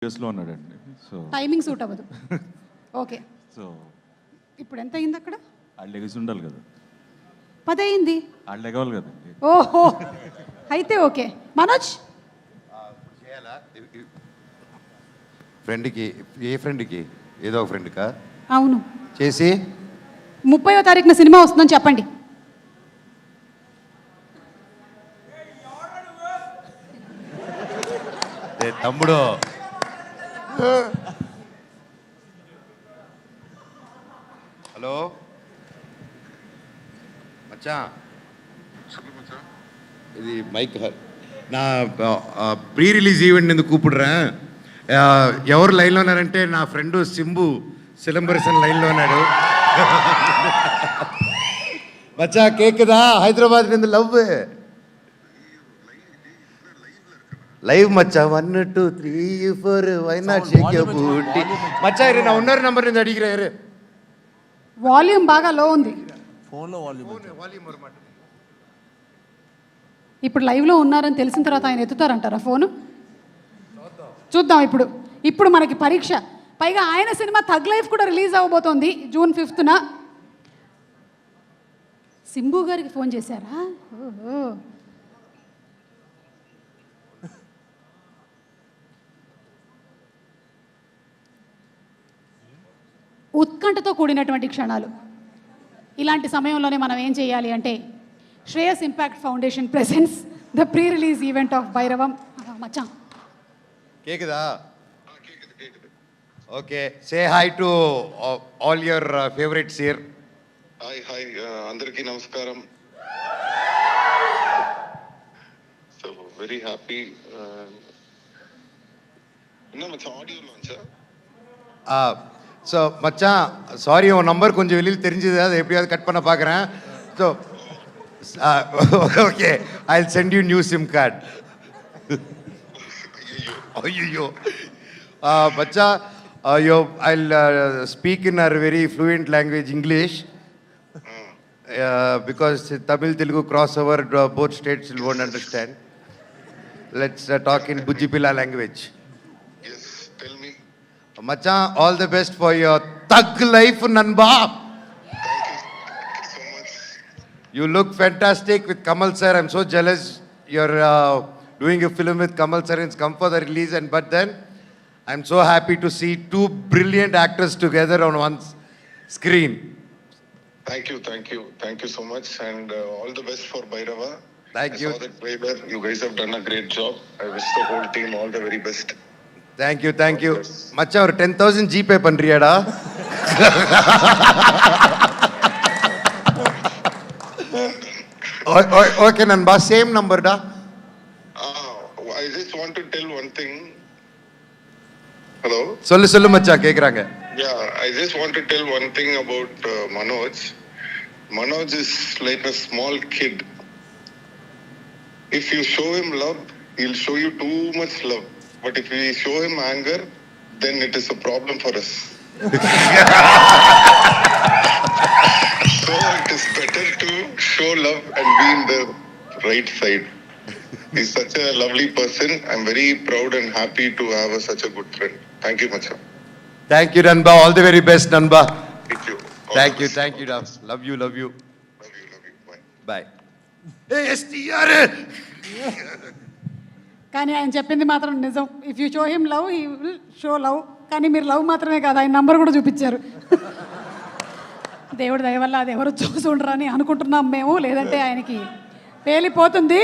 యూఎస్లో ఉన్నాడండి. So timing suit అవ్వదు. ఓకే, సో ఇప్పుడు ఎంత అయింది అక్కడ? వాళ్ళు లెగిసి ఉండాలి కదా, 10 అయింది. వాళ్ళు లెగవాలి కదండి. ఓహో, అయితే ఓకే. మనోజ్ ఫ్రెండ్కి, ఏ ఫ్రెండ్కి? ఏదో ఒక ఫ్రెండ్కా అవును చేసి 30వ తారీఖున సినిమా వస్తుందని చెప్పండి. తమ్ముడు హలో మచ్చా, ఇది మైక్ నా ప్రీ రిలీజ్ ఈవెంట్ ఎందుకు కూப்பிடுறேன். ఎవరు లైన్లో ఉన్నారంటే నా ఫ్రెండ్ సింబు సిలంబరసన్ లైన్లో ఉన్నాడు. మచ్చా కేக்குదా? హైదరాబాద్ నింద live Maccha 1 2 3 4 why not Sheikh your బూటీ మచ్చా. ఇరు నా ఉన్నర్ నంబర్ నింద అడిగిరారు. వాల్యూమ్ బాగా లో ఉంది. ఫోన్లో వాల్యూమ్ ఇప్పుడు లైవ్లో ఉన్నారని తెలిసిన తర్వాత ఆయన ఎత్తుతారంటారా ఫోను? చూద్దాం. ఇప్పుడు మనకి పరీక్ష. పైగా ఆయన సినిమా థగ్ లైఫ్ కూడా రిలీజ్ అవ్వబోతోంది జూన్ 5న. సింబు గారికి ఫోన్ చేశారా? ఓహో, ఉత్కంఠతో కూడినటువంటి క్షణాలు. ఇలాంటి సమయంలోనే మనం ఏం చేయాలి అంటే, Shreyas impact foundation presents the pre release event of Bhairavam. మచ్చా కేకుదా? Okay, say hi to all your favourites here. Hi అందరికీ నమస్కారం. So very happy. ஆடியோ லான்ச்சா? ஸோ மச்சான் சாரி, உன் நம்பர் கொஞ்சம் வெளியில் தெரிஞ்சது, அதை எப்படியாவது கட் பண்ண பார்க்குறேன். So okay, I will send you new SIM card. ஐயோ மச்சா, ஐயோ I will speak in our very fluent language English, because Tamil Telugu crossover, both states will won't understand. Let's talk in Bujipila language. Yes, tell me. Macha, all the best for your thug life, Nanba. Thank you so much. You look fantastic with Kamal sir. I'm so jealous. You're doing a film with Kamal sir. It's come for the release, but then I'm so happy to see two brilliant actors together on one screen. Thank you so much, and all the best for Bhairava. Thank you. I saw that trailer. You guys have done a great job. I wish the whole team all the very best. Thank you. Macha, ஒரு 10,000 GPay பண்றியாடா? Okay நண்பா, same number டா. I just want to tell one thing. Hello? சொல்லு மச்சா, கேக்குறாங்க. Yeah, I just want to tell one thing about Manoj. Manoj is like a small kid. If you show him love, he'll show you too much love. But if we show him anger, then it is a problem for us. So it is better to show love and be in the right side. He's such a lovely person. I'm very proud and happy to have such a good friend. Thank you, Macha. Thank you, Nanba. All the very best, Nanba. Thank you. Thank you, da. Love you. Love you. Bye. Bye. Hey, STR! కానీ ఆయన చెప్పింది మాత్రం నిజం. If you show him love, he will show love. కానీ మీరు love మాత్రమే కాదు, ఆయన నంబర్ కూడా చూపించారు. దేవుడి దయ వల్ల అది ఎవరు చూసుండరని అనుకుంటున్నాం మేము, లేదంటే ఆయనకి పేలిపోతుంది.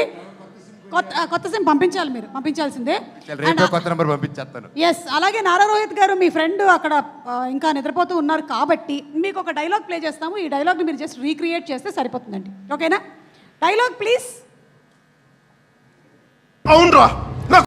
కొత్త సిమ్ పంపించాలి, మీరు పంపించాల్సిందే. కొత్త నంబర్ పంపించేస్తాను. ఎస్, అలాగే నారా రోహిత్ గారు మీ ఫ్రెండ్ అక్కడ ఇంకా నిద్రపోతూ ఉన్నారు కాబట్టి మీకు ఒక డైలాగ్ ప్లే చేస్తాము. ఈ డైలాగ్ని మీరు జస్ట్ రీక్రియేట్ చేస్తే సరిపోతుందండి. ఓకేనా? Dialogue please. అవునరా